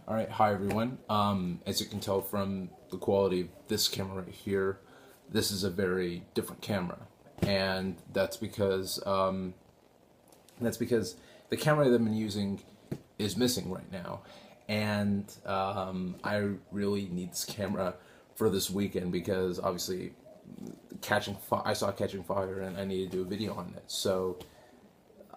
All right, hi everyone. As you can tell from the quality of this camera right here, this is a very different camera, and that's because the camera that I've been using is missing right now, and I really need this camera for this weekend because obviously I saw Catching Fire and I need to do a video on it. So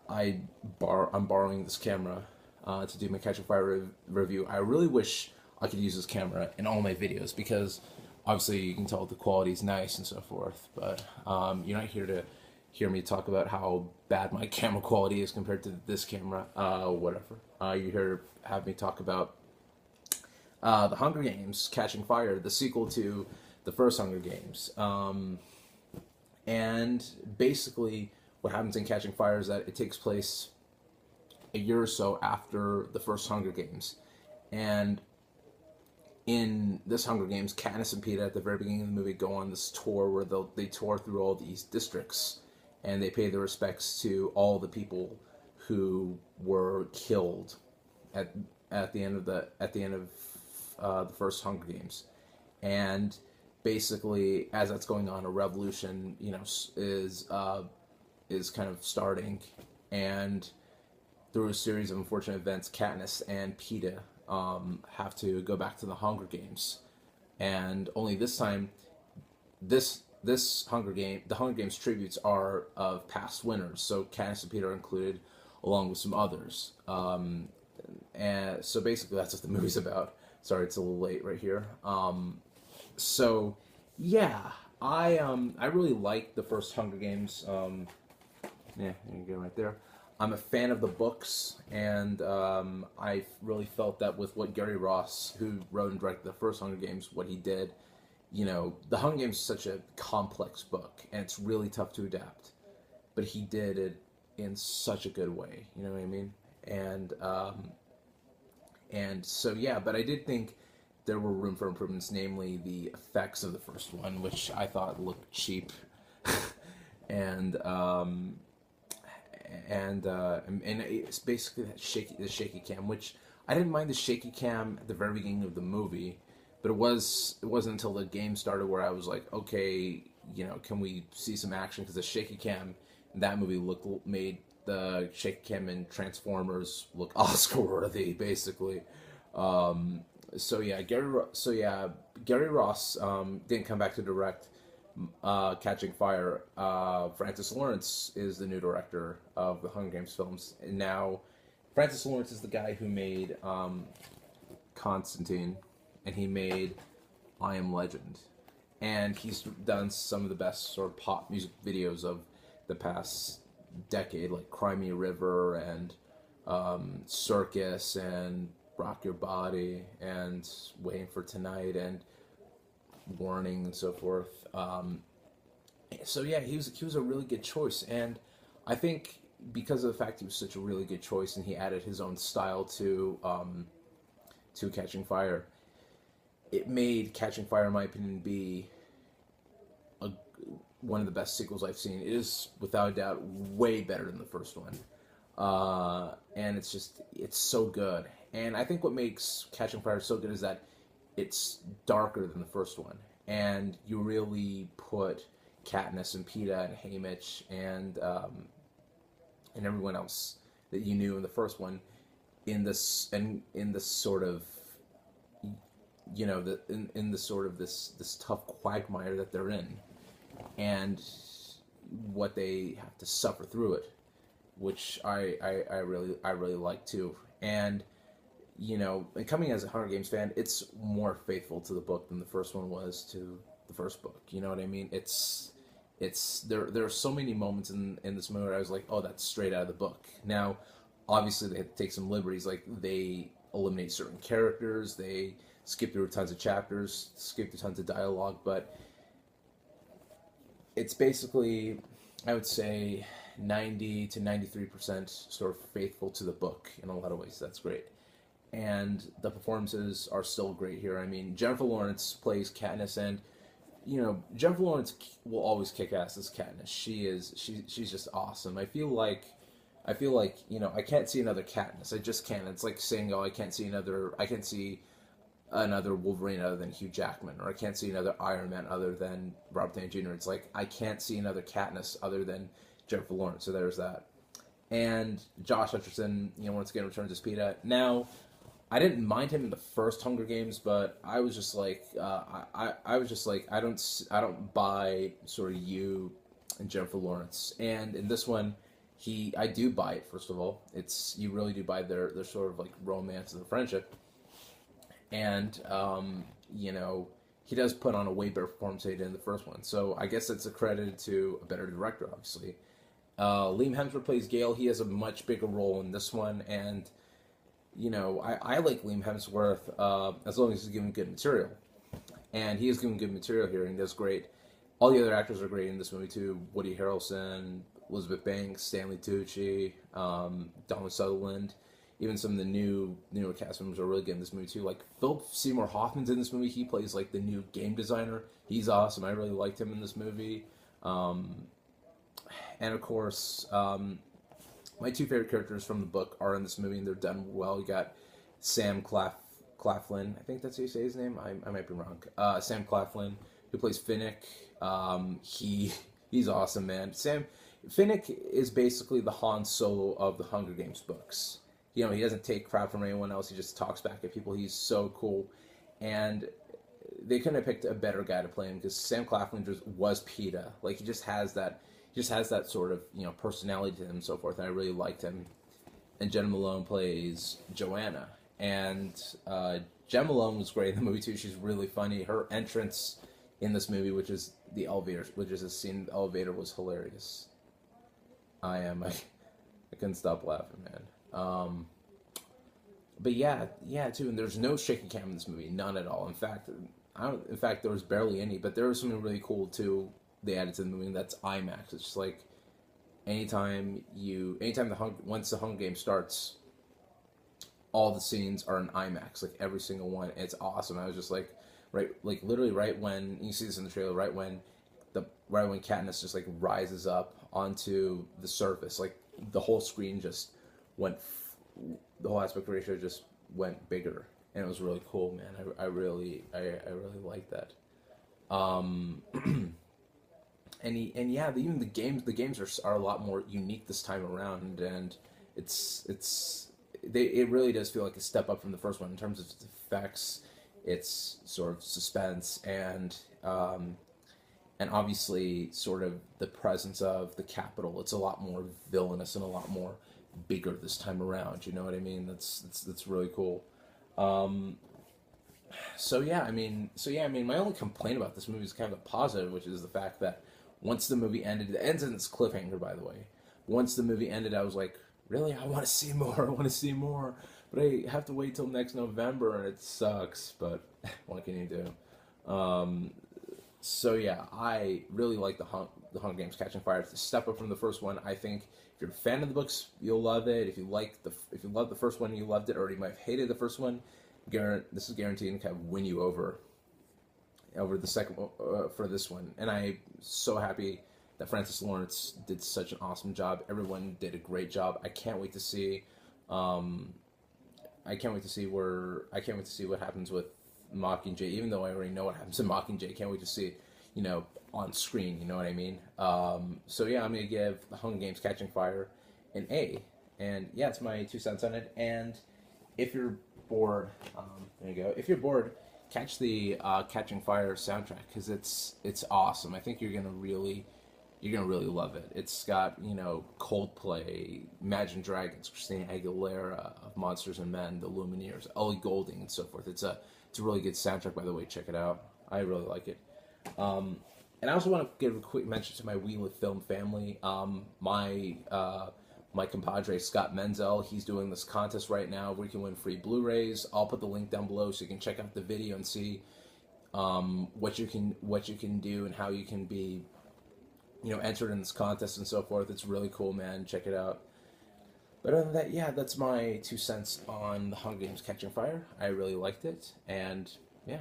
I'm borrowing this camera to do my Catch a Fire review. I really wish I could use this camera in all my videos because obviously you can tell the quality is nice and so forth. But you're not here to hear me talk about how bad my camera quality is compared to this camera. Whatever. You're here to have me talk about the Hunger Games: Catching Fire, the sequel to the first Hunger Games. And basically, what happens in Catching Fire is that it takes place a year or so after the first Hunger Games. And in this Hunger Games, Katniss and Peeta at the very beginning of the movie go on this tour where they tour through all these districts and they pay their respects to all the people who were killed at the end of the first Hunger Games. And basically, as that's going on, a revolution, is kind of starting, and through a series of unfortunate events, Katniss and Peeta have to go back to the Hunger Games, and only this time, this the Hunger Games tributes are of past winners. So Katniss and Peeta are included, along with some others. And so basically, that's what the movie's about. Sorry, it's a little late right here. So yeah, I really like the first Hunger Games. Yeah, there you go, right there. I'm a fan of the books, and I really felt that with what Gary Ross, who wrote and directed the first Hunger Games, what he did, the Hunger Games is such a complex book, and it's really tough to adapt. But he did it in such a good way, you know what I mean? And so yeah, but I did think there were room for improvements, namely the effects of the first one, which I thought looked cheap, and and it's basically the shaky cam, which I didn't mind the shaky cam at the very beginning of the movie, but it wasn't until the game started where I was like, okay, can we see some action? Because the shaky cam in that movie made the shaky cam in Transformers look Oscar worthy, basically. Gary Ross didn't come back to direct Catching Fire. Francis Lawrence is the new director of the Hunger Games films, and now Francis Lawrence is the guy who made Constantine, and he made I Am Legend, and he's done some of the best sort of pop music videos of the past decade, like Cry Me a River and Circus and Rock Your Body and Waiting for Tonight and Warning and so forth. So yeah, he was a really good choice, and I think because of the fact he was such a really good choice and he added his own style to Catching Fire, it made Catching Fire, in my opinion, be one of the best sequels I've seen. It is without a doubt way better than the first one, and it's so good. And I think what makes Catching Fire so good is that it's darker than the first one, and you really put Katniss and Peeta and Haymitch and everyone else that you knew in the first one in this sort of in the sort of this tough quagmire that they're in, and what they have to suffer through it, which I really like too. And and coming as a Hunger Games fan, it's more faithful to the book than the first one was to the first book. You know what I mean? There are so many moments in this movie where I was like, oh, that's straight out of the book. Now, obviously, they have to take some liberties, like they eliminate certain characters, they skip through tons of chapters, skip through tons of dialogue, but it's basically, I would say, 90 to 93% sort of faithful to the book in a lot of ways. That's great. And the performances are still great here. I mean, Jennifer Lawrence plays Katniss, and Jennifer Lawrence will always kick ass as Katniss. She's just awesome. I feel like I feel like, I can't see another Katniss. I just can't. It's like saying, oh, I can't see another Wolverine other than Hugh Jackman, or I can't see another Iron Man other than Robert Downey Jr. It's like, I can't see another Katniss other than Jennifer Lawrence. So there's that. And Josh Hutcherson, once again returns as Peeta. Now, I didn't mind him in the first Hunger Games, but I was just like, I was just like, I don't buy sort of you and Jennifer Lawrence. And in this one, I do buy it. First of all, you really do buy their sort of like romance and their friendship. And he does put on a way better performance than he did in the first one. So I guess it's accredited to a better director, obviously. Liam Hemsworth plays Gale. He has a much bigger role in this one, and I like Liam Hemsworth as long as he's given good material, and he is given good material here, and he does great. All the other actors are great in this movie too. Woody Harrelson, Elizabeth Banks, Stanley Tucci, Donald Sutherland. Even some of the newer cast members are really good in this movie too. Like Philip Seymour Hoffman's in this movie. He plays like the new game designer. He's awesome. I really liked him in this movie. And of course, my two favorite characters from the book are in this movie, and they're done well. You got Sam Claflin. I think that's how you say his name. I might be wrong. Sam Claflin, who plays Finnick. He's awesome, man. Finnick is basically the Han Solo of the Hunger Games books. He doesn't take crap from anyone else. He just talks back at people. He's so cool, and they couldn't have picked a better guy to play him because Sam Claflin just was Peeta. Like he just has that sort of personality to him and so forth, and I really liked him. And Jenna Malone plays Joanna, and Jenna Malone was great in the movie too. She's really funny. Her entrance in this movie, which is a scene in the elevator, was hilarious. I couldn't stop laughing, man. But yeah, too. And there's no shaky cam in this movie, none at all. In fact, there was barely any. But there was something really cool too. They added to the movie, and that's IMAX. It's just like once the Hunger Game starts, all the scenes are in IMAX, like every single one. It's awesome. I was just like, literally right when you see this in the trailer, right when Katniss just like rises up onto the surface, like the whole screen just went, the whole aspect ratio just went bigger, and it was really cool, man. I really like that. Even the games are a lot more unique this time around, and it really does feel like a step up from the first one in terms of its effects, its sort of suspense, and obviously sort of the presence of the Capitol. It's a lot more villainous and a lot more bigger this time around. You know what I mean? That's really cool. My only complaint about this movie is kind of a positive, which is the fact that once the movie ended, it ends in this cliffhanger, by the way. Once the movie ended, I was like, really? I want to see more. I want to see more. But I have to wait till next November, and it sucks. But what can you do? I really like the Hunger Games Catching Fire. It's a step up from the first one. I think if you're a fan of the books, you'll love it. If you loved the first one, you loved it, or you might have hated the first one, this is guaranteed to kind of win you over the second for this one. And I'm so happy that Francis Lawrence did such an awesome job. Everyone did a great job. I can't wait to see what happens with Mockingjay, even though I already know what happens to Mockingjay. I can't wait to see it, on screen, you know what I mean? I'm going to give The Hunger Games Catching Fire an A. And yeah, it's my 2 cents on it. And if you're bored, there you go. If you're bored, catch the Catching Fire soundtrack, because it's awesome. I think you're gonna really love it. It's got Coldplay, Imagine Dragons, Christina Aguilera of Monsters and Men, the Lumineers, Ellie Goulding, and so forth. It's a really good soundtrack, by the way. Check it out. I really like it. And I also want to give a quick mention to my We Live Film family. My compadre, Scott Menzel, he's doing this contest right now where you can win free Blu-rays. I'll put the link down below so you can check out the video and see what you can do and how you can be, entered in this contest and so forth. It's really cool, man. Check it out. But other than that, yeah, that's my 2 cents on The Hunger Games Catching Fire. I really liked it, and yeah.